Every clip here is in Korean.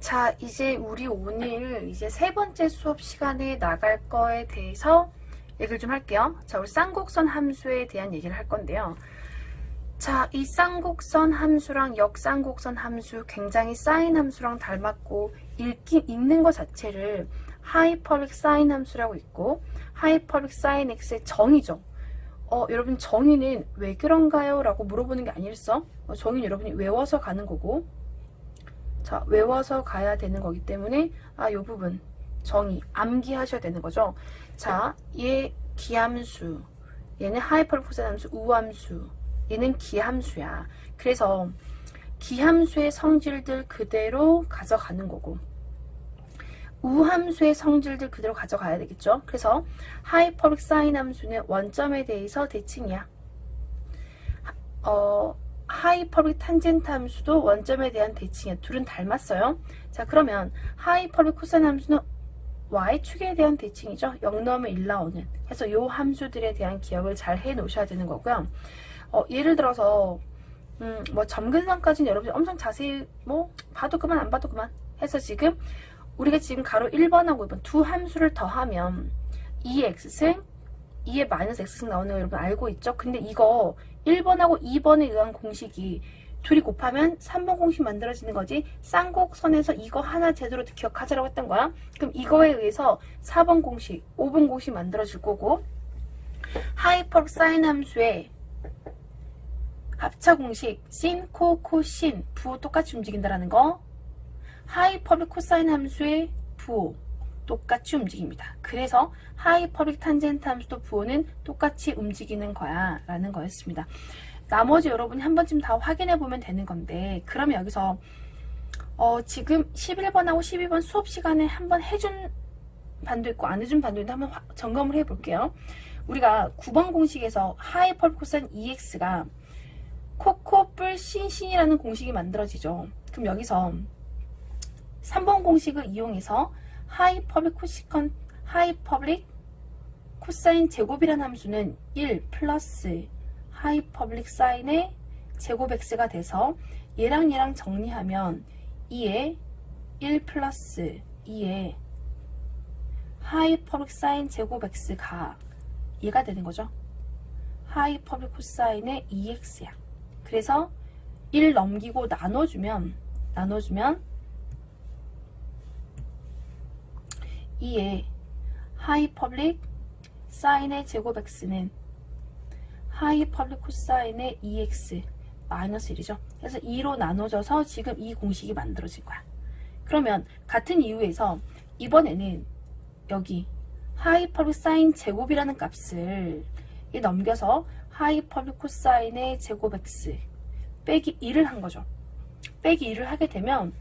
자, 이제 우리 오늘 이제 세 번째 수업 시간에 나갈 거에 대해서 얘기를 좀 할게요. 자, 우리 쌍곡선 함수에 대한 얘기를 할 건데요. 자, 이 쌍곡선 함수랑 역쌍곡선 함수 굉장히 사인 함수랑 닮았고 읽는 것 자체를 하이퍼릭 사인 함수라고 있고 하이퍼릭 사인 x의 정의죠. 여러분 정의는 왜 그런가요? 라고 물어보는 게 아니랬어. 정의는 여러분이 외워서 가는 거고, 자, 외워서 가야 되는 거기 때문에 요 부분 정의 암기하셔야 되는 거죠. 자, 얘 기함수, 얘는 하이퍼릭 코사인 함수, 우함수, 얘는 기함수야. 그래서 기함수의 성질들 그대로 가져가는 거고 우함수의 성질들 그대로 가져가야 되겠죠. 그래서 하이퍼릭 사인 함수는 원점에 대해서 대칭이야. 하이퍼릭 탄젠트 함수도 원점에 대한 대칭이야. 둘은 닮았어요. 자, 그러면 하이퍼릭 코사인 함수는 y축에 대한 대칭이죠. 0 넣으면 1 나오는. 그래서 요 함수들에 대한 기억을 잘 해 놓으셔야 되는 거고요. 예를 들어서 점근상까지는 여러분이 엄청 자세히 봐도 그만 안 봐도 그만 해서 지금 우리가 지금 가로 1번하고 2번 두 함수를 더하면 2x승 2의 마이너스 x승 나오는 거 여러분 알고 있죠? 근데 이거 1번하고 2번에 의한 공식이 둘이 곱하면 3번 공식 만들어지는 거지. 쌍곡선에서 이거 하나 제대로 기억하자라고 했던 거야. 그럼 이거에 의해서 4번 공식, 5번 공식 만들어질 거고 하이퍼릭 사인 함수의 합차 공식 신, 코, 코신, 부호 똑같이 움직인다라는 거. 하이퍼릭 코사인 함수의 부호 똑같이 움직입니다. 그래서 하이퍼릭 탄젠트 함수도 부호는 똑같이 움직이는 거야 라는 거였습니다. 나머지 여러분이 한 번쯤 다 확인해 보면 되는 건데, 그러면 여기서 지금 11번하고 12번 수업 시간에 한번 해준 반도 있고 안 해준 반도 있는데 한번 점검을 해 볼게요. 우리가 9번 공식에서 하이퍼릭 코사인 2x가 코코 뿔 신신이라는 공식이 만들어지죠. 그럼 여기서 3번 공식을 이용해서 하이퍼릭 코사인 제곱이라는 함수는 1 플러스 하이퍼릭 사인의 제곱 x가 돼서 얘랑 얘랑 정리하면 2의 1 플러스 2의 하이퍼릭 사인 제곱 x가 얘가 되는 거죠. 하이퍼릭 코사인의 2x야. 그래서 1 넘기고 나눠주면 2의 하이퍼릭 사인의 제곱 x는 하이퍼릭 코사인의 2x 마이너스 1이죠. 그래서 2로 나눠져서 지금 이 공식이 만들어진 거야. 그러면 같은 이유에서 이번에는 여기 하이퍼릭 사인 제곱이라는 값을 넘겨서 하이퍼릭 코사인의 제곱 x 빼기 1을 한 거죠. 빼기 1을 하게 되면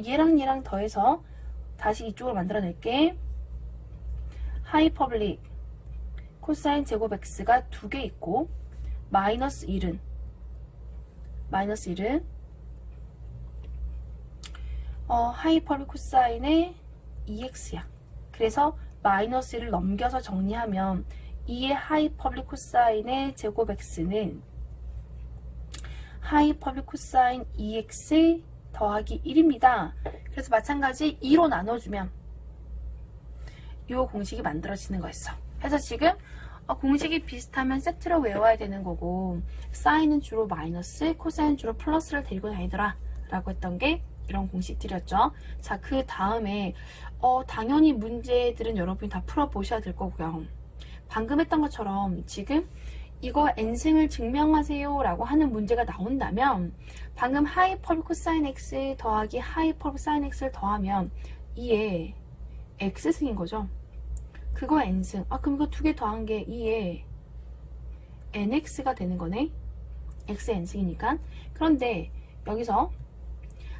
얘랑 얘랑 더해서 다시 이쪽으로 만들어낼게. 하이퍼릭 코사인 제곱 x가 2개 있고 마이너스 1은 하이퍼릭 코사인의 2x야. 그래서 마이너스 1을 넘겨서 정리하면 2의 하이퍼릭 코사인의 제곱 x는 하이퍼릭 코사인 2x 더하기 1입니다. 그래서 마찬가지 2로 나눠주면 이 공식이 만들어지는 거였어. 그래서 지금 공식이 비슷하면 세트로 외워야 되는 거고, 사인은 주로 마이너스, 코사인은 주로 플러스를 데리고 다니더라 라고 했던 게 이런 공식들이었죠. 자, 그 다음에 당연히 문제들은 여러분이 다 풀어보셔야 될 거고요. 방금 했던 것처럼 지금 이거 n승을 증명하세요 라고 하는 문제가 나온다면 방금 하이퍼릭 코사인 x 더하기 하이퍼릭 사인 x를 더하면 2의 x승인 거죠. 그거 n승. 그럼 이거 두 개 더한 게 2의 nx가 되는 거네. x n승이니까. 그런데 여기서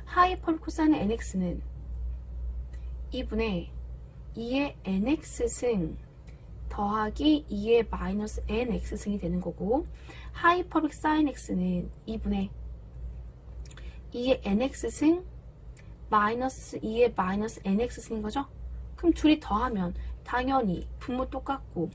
하이퍼릭 코사인 nx는 2분의 2의 nx승 더하기 2의 마이너스 nx승이 되는 거고, 하이퍼릭 사인 x는 2분의 2의 nx승 마이너스 2의 마이너스 nx승인 거죠. 그럼 둘이 더하면 당연히 분모 똑같고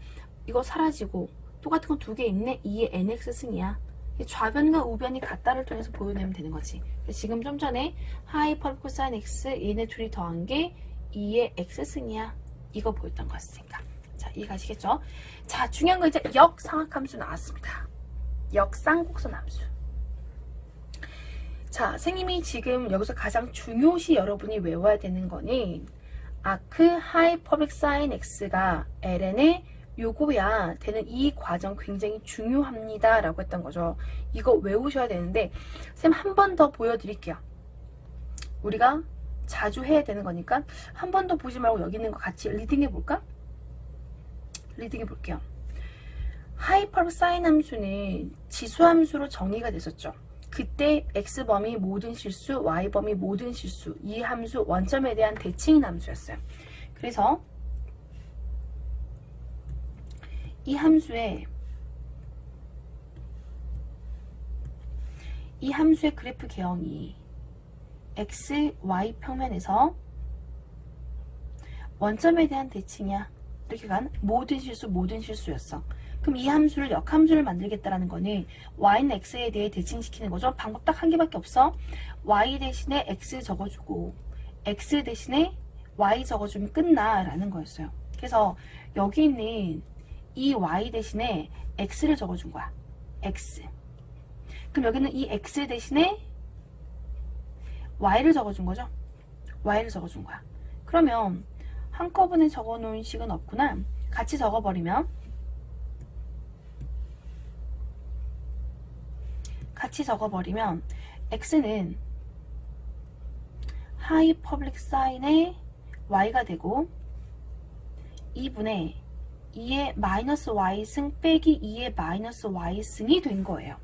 이거 사라지고 똑같은 거 두 개 있네. 2의 nx승이야. 좌변과 우변이 같다를 통해서 보여내면 되는 거지. 지금 좀 전에 하이퍼볼 코사인 x 얘네 둘이 더한 게 2의 x승이야. 이거 보였던 거 같으니까. 자, 이해가시겠죠? 자, 중요한 거 이제 역상학함수 나왔습니다. 역쌍곡선 함수. 자, 선생님이 지금 여기서 가장 중요시 여러분이 외워야 되는 거는 아크 하이퍼블릭 사인 x가 ln의 요거야 되는 이 과정 굉장히 중요합니다 라고 했던 거죠. 이거 외우셔야 되는데 쌤 한 번 더 보여드릴게요. 우리가 자주 해야 되는 거니까 한 번 더 보지 말고 여기 있는 거 같이 리딩해 볼까? 리딩해 볼게요. 하이퍼블릭 사인 함수는 지수함수로 정의가 됐었죠. 그때 x범위 모든 실수, y범위 모든 실수, 이 함수 원점에 대한 대칭인 함수였어요. 그래서 이 함수의 그래프 개형이 x, y 평면에서 원점에 대한 대칭이야. 이렇게 간 모든 실수였어. 그럼 이 함수를 역함수를 만들겠다라는 거는 y는 x에 대해 대칭시키는 거죠. 방법 딱 한 개밖에 없어. y 대신에 x 적어주고 x 대신에 y 적어주면 끝나 라는 거였어요. 그래서 여기 있는 이 y 대신에 x를 적어준 거야. x. 그럼 여기는 이 x 대신에 y를 적어준 거죠. y를 적어준 거야. 그러면 한꺼번에 적어놓은 식은 없구나. 같이 적어버리면 x는 하이퍼블릭 사인의 y가 되고 2분의 2의 마이너스 y승 빼기 2의 마이너스 y승이 된 거예요.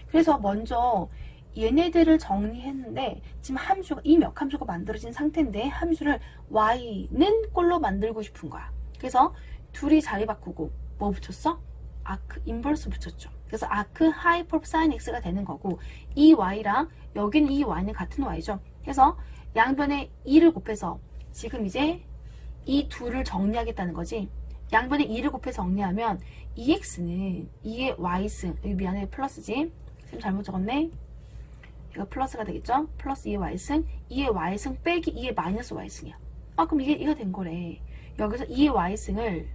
그래서 먼저 얘네들을 정리했는데 지금 함수가 이 몇 함수가 만들어진 상태인데 함수를 y는 꼴로 만들고 싶은 거야. 그래서 둘이 자리 바꾸고 뭐 붙였어? 아크 인버스 붙였죠. 그래서 아크 하이퍼블릭 사인 x가 되는 거고 이 y랑 여기는 이 y는 같은 y죠. 그래서 양변에 2를 곱해서 지금 이제 이 둘을 정리하겠다는 거지. 양변에 2를 곱해서 정리하면 2x는 2의 y승, 미안해 플러스지. 지금 잘못 적었네. 이거 플러스가 되겠죠? 플러스 2의 y승, 2의 y승 빼기 2의 마이너스 y승이야. 아, 그럼 이게 된 거래. 여기서 2의 y승을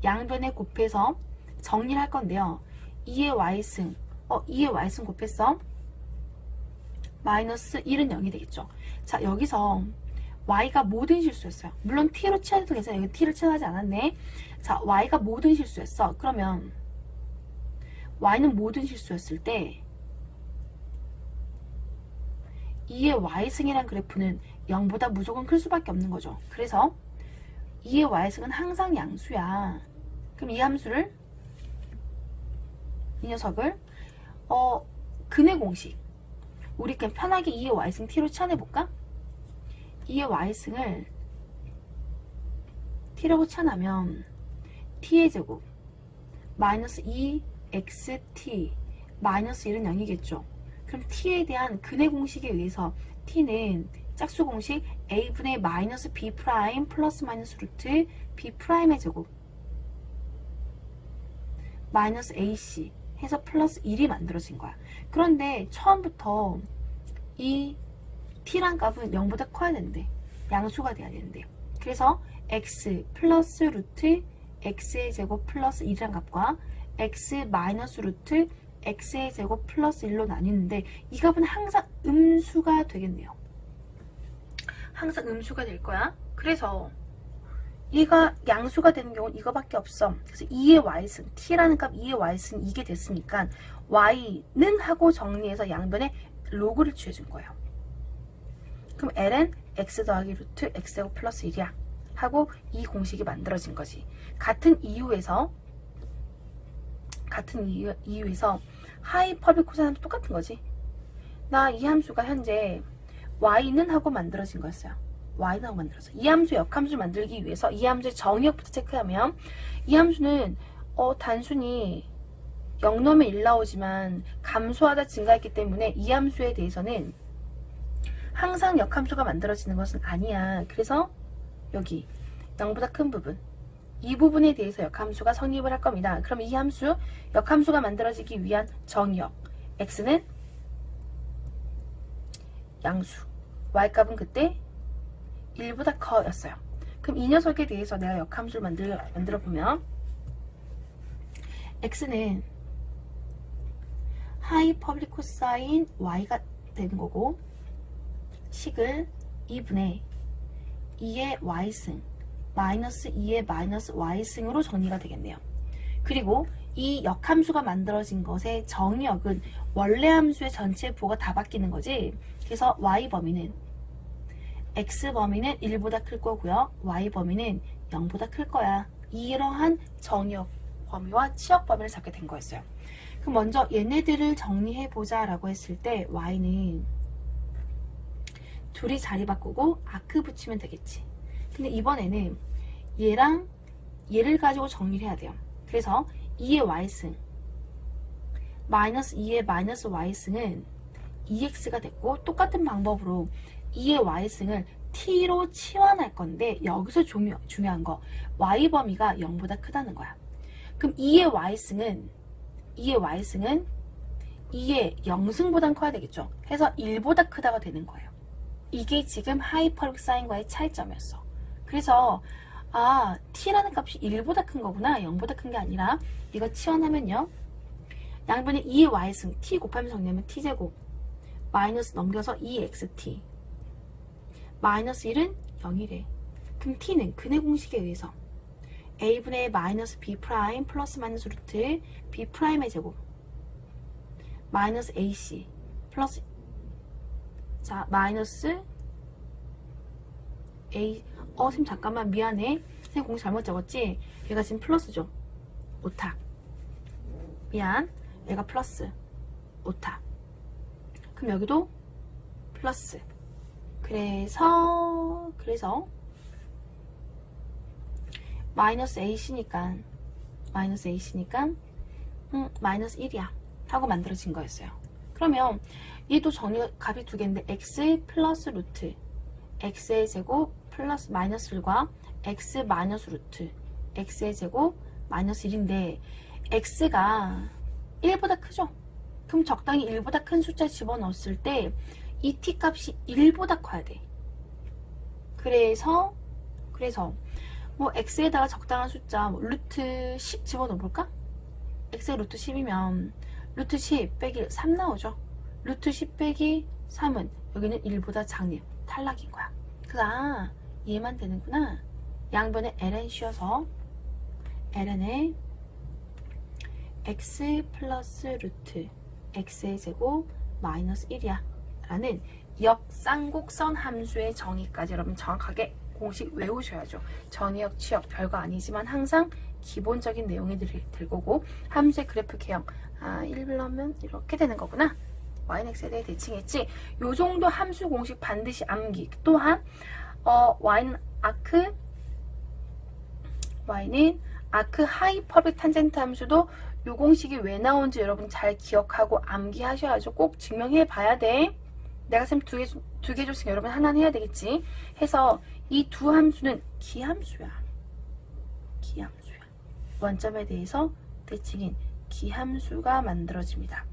양변에 곱해서 정리를 할 건데요. 2의 y승, 2의 y승 곱했어. 마이너스 1은 0이 되겠죠. 자, 여기서 y가 모든 실수였어요. 물론 t로 칠해도 괜찮아요. 여기 t를 칠하지 않았네. 자, y가 모든 실수였어. 그러면 y는 모든 실수였을 때 2의 y승이란 그래프는 0보다 무조건 클 수밖에 없는 거죠. 그래서 2의 y승은 항상 양수야. 그럼 이 함수를 이 녀석을 근의 공식 우리 그냥 편하게 2의 y승 t로 치환해볼까? 2의 y승을 t라고 치환하면 t의 제곱 마이너스 2xt 마이너스 1은 0이겠죠. 그럼 t에 대한 근의 공식에 의해서 t는 짝수 공식 a분의 마이너스 b 프라임 플러스 마이너스 루트 b 프라임의 제곱 마이너스 ac 해서 플러스 1이 만들어진 거야. 그런데 처음부터 이 t란 값은 0보다 커야 되는데 양수가 돼야 되는데 그래서 x 플러스 루트 x의 제곱 플러스 1이란 값과 x 마이너스 루트 x의 제곱 플러스 1로 나뉘는데 이 값은 항상 음수가 되겠네요. 항상 음수가 될 거야. 그래서 얘가 양수가 되는 경우는 이거밖에 없어. 그래서 2의 y승, t라는 값 2의 y승 이게 됐으니까 y는 하고 정리해서 양변에 로그를 취해준 거예요. 그럼 l은 x 더하기 루트 x제곱 플러스 1이야 하고 이 공식이 만들어진 거지. 같은 이유에서 하이퍼블릭 코사인 함수 똑같은 거지. 나 이 함수가 현재 y는 하고 만들어진 거였어요. y는 하고 만들었어. 이 함수 역함수 만들기 위해서 이 함수의 정의역부터 체크하면 이 함수는 단순히 0넘에 1 나오지만 감소하다 증가했기 때문에 이 함수에 대해서는 항상 역함수가 만들어지는 것은 아니야. 그래서 여기 0보다 큰 부분 이 부분에 대해서 역함수가 성립을 할 겁니다. 그럼 이 함수 역함수가 만들어지기 위한 정의역 x는 양수, y값은 그때 1보다 커였어요. 그럼 이 녀석에 대해서 내가 역함수를 만들어 보면 x는 하이 퍼블릭 코사인 y가 되는 거고, 식을 2분의 2의 y승 마이너스 2의 마이너스 y승으로 정리가 되겠네요. 그리고 이 역함수가 만들어진 것의 정의역은 원래 함수의 전체 부호가 다 바뀌는 거지. 그래서 y 범위는 x 범위는 1보다 클 거고요, y 범위는 0보다 클 거야. 이러한 정의역 범위와 치역 범위를 잡게 된 거였어요. 그럼 먼저 얘네들을 정리해보자 라고 했을 때 y는 둘이 자리 바꾸고 아크 붙이면 되겠지. 근데 이번에는 얘랑 얘를 가지고 정리를 해야 돼요. 그래서 2의 y승 마이너스 2의 마이너스 y승은 2x가 됐고, 똑같은 방법으로 2의 y승을 t로 치환할 건데, 여기서 중요한 거 y 범위가 0보다 크다는 거야. 그럼 2의 y승은 2의 0승보단 커야 되겠죠. 해서 1보다 크다가 되는 거예요. 이게 지금 하이퍼블릭 사인과의 차이점이었어. 그래서 t라는 값이 1보다 큰 거구나, 0보다 큰 게 아니라. 이거 치환하면요, 양변에 2의 y승 t 곱하면 정리하면 t제곱 마이너스 넘겨서 2xt 마이너스 1은 0이래. 그럼 t는 근의 공식에 의해서 a분의 마이너스 b 프라임 플러스 마이너스 루트 b 프라임의 제곱 마이너스 ac 플러스, 자 마이너스 a, 선생님 잠깐만 미안해, 선생님 공식 잘못 적었지? 얘가 지금 플러스죠. 오타, 미안, 얘가 플러스 오타. 그럼 여기도 플러스. 그래서 마이너스 ac니까 마이너스 1이야 하고 만들어진 거였어요. 그러면 얘도 값이 두 개인데 x 플러스 루트 x의 제곱 플러스 마이너스 1과 x 마이너스 루트 x의 제곱 마이너스 1인데 x가 1보다 크죠? 그럼 적당히 1보다 큰 숫자 집어넣었을 때 이 t 값이 1보다 커야 돼. 그래서 뭐 x에다가 적당한 숫자 루트 10 집어넣어볼까? x의 루트 10이면 루트 10 빼기 3 나오죠. 루트 10 빼기 3은 여기는 1보다 작네요. 탈락인 거야. 그래서 얘만 되는구나. 양변에 ln 씌워서 ln에 x 플러스 루트 x의 제곱 마이너스 1이야 라는 역쌍곡선 함수의 정의까지 여러분 정확하게 공식 외우셔야죠. 정의역, 치역 별거 아니지만 항상 기본적인 내용이 될 거고, 함수의 그래프 개형 1러면 이렇게 되는 거구나. y는 x에 대해 대칭했지. 요 정도 함수 공식 반드시 암기. 또한 y는 아크 하이퍼블릭 탄젠트 함수도 요 공식이 왜 나온지 여러분 잘 기억하고 암기하셔야죠. 꼭 증명해 봐야 돼. 내가 쌤 두 개 줬으니까 여러분 하나는 해야 되겠지. 해서 이 두 함수는 기함수야. 원점에 대해서 대칭인 기함수가 만들어집니다.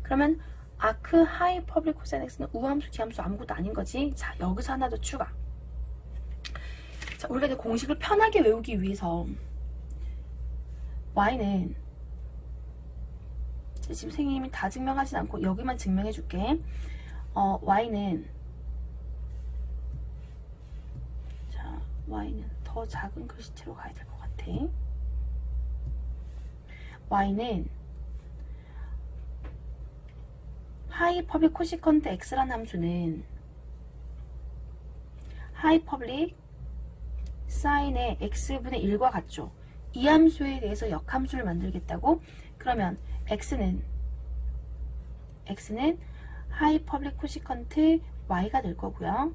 그러면 아크 하이퍼블릭 코사인 x는 우함수, 기함수 아무것도 아닌 거지. 자, 여기서 하나 더 추가. 자, 우리가 이제 공식을 편하게 외우기 위해서 y는 지금 선생님이 다 증명하진 않고 여기만 증명해 줄게. y는 더 작은 글씨체로 가야 될 것 같아. y는 하이퍼블릭 코시컨트 x라는 함수는 하이퍼블릭 사인의 x분의 1과 같죠. 이 함수에 대해서 역함수를 만들겠다고? 그러면 x는 하이퍼블릭 코시컨트 y가 될 거고요.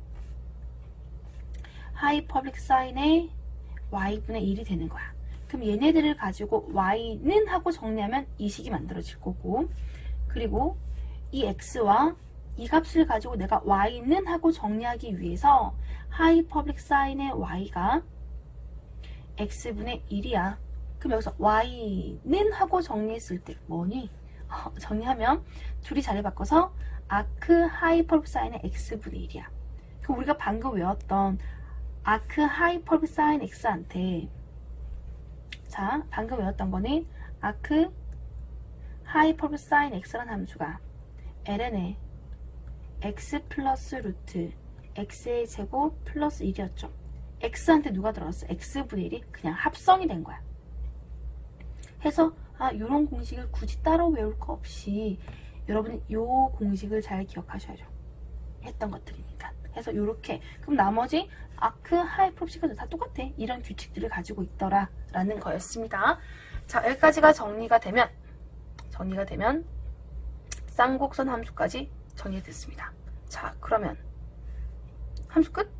하이퍼블릭 사인의 y분의 1이 되는 거야. 그럼 얘네들을 가지고 y는 하고 정리하면 이 식이 만들어질 거고, 그리고 이 x와 이 값을 가지고 내가 y는 하고 정리하기 위해서 하이퍼블릭 사인의 y가 x분의 1이야. 그럼 여기서 y는 하고 정리했을 때 뭐니? 정리하면 둘이 자리 바꿔서 아크 하이퍼볼릭 사인의 x분의 1이야. 그 우리가 방금 외웠던 아크 하이퍼볼릭 사인 x한테, 자, 방금 외웠던 거는 아크 하이퍼볼릭 사인 x라는 함수가 ln의 x 플러스 루트 x의 제곱 플러스 1이었죠. x한테 누가 들어갔어? x분의 1이 그냥 합성이 된 거야. 해서 요런 공식을 굳이 따로 외울 거 없이 여러분이 요 공식을 잘 기억하셔야죠. 했던 것들이니까. 해서 요렇게, 그럼 나머지 아크 하이퍼볼릭도 다 똑같아. 이런 규칙들을 가지고 있더라 라는 거였습니다. 자, 여기까지가 정리가 되면 쌍곡선 함수까지 정리됐습니다. 자, 그러면 함수 끝?